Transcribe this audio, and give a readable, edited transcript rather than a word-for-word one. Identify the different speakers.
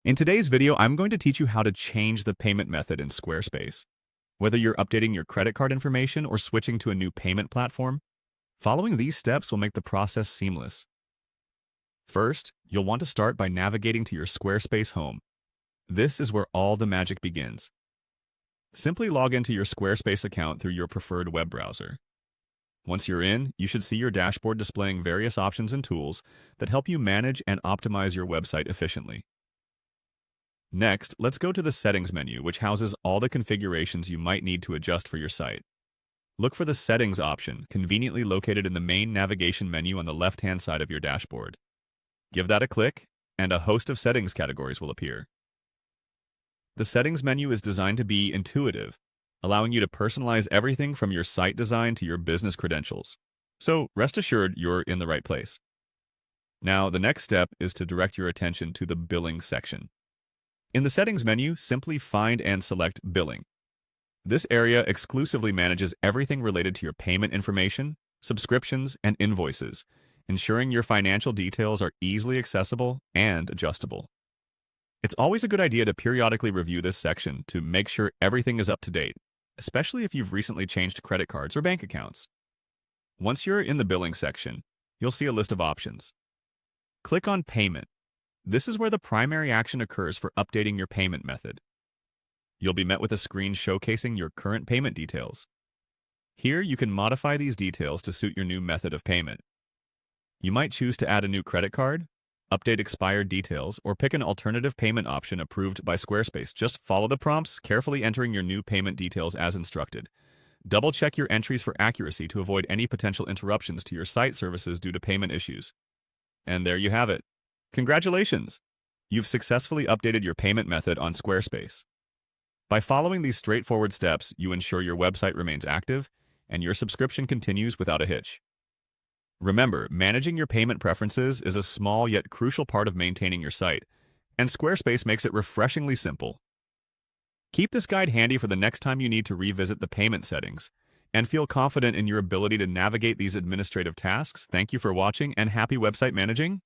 Speaker 1: In today's video, I'm going to teach you how to change the payment method in Squarespace. Whether you're updating your credit card information or switching to a new payment platform, following these steps will make the process seamless. First, you'll want to start by navigating to your Squarespace home. This is where all the magic begins. Simply log into your Squarespace account through your preferred web browser. Once you're in, you should see your dashboard displaying various options and tools that help you manage and optimize your website efficiently. Next, let's go to the Settings menu, which houses all the configurations you might need to adjust for your site. Look for the Settings option, conveniently located in the main navigation menu on the left-hand side of your dashboard. Give that a click, and a host of settings categories will appear. The Settings menu is designed to be intuitive, allowing you to personalize everything from your site design to your business credentials. So rest assured you're in the right place. Now, the next step is to direct your attention to the Billing section. In the Settings menu, simply find and select Billing. This area exclusively manages everything related to your payment information, subscriptions, and invoices, ensuring your financial details are easily accessible and adjustable. It's always a good idea to periodically review this section to make sure everything is up to date, especially if you've recently changed credit cards or bank accounts. Once you're in the Billing section, you'll see a list of options. Click on Payment. This is where the primary action occurs for updating your payment method. You'll be met with a screen showcasing your current payment details. Here, you can modify these details to suit your new method of payment. You might choose to add a new credit card, update expired details, or pick an alternative payment option approved by Squarespace. Just follow the prompts, carefully entering your new payment details as instructed. Double-check your entries for accuracy to avoid any potential interruptions to your site services due to payment issues. And there you have it. Congratulations! You've successfully updated your payment method on Squarespace. By following these straightforward steps, you ensure your website remains active and your subscription continues without a hitch. Remember, managing your payment preferences is a small yet crucial part of maintaining your site, and Squarespace makes it refreshingly simple. Keep this guide handy for the next time you need to revisit the payment settings, and feel confident in your ability to navigate these administrative tasks. Thank you for watching, and happy website managing!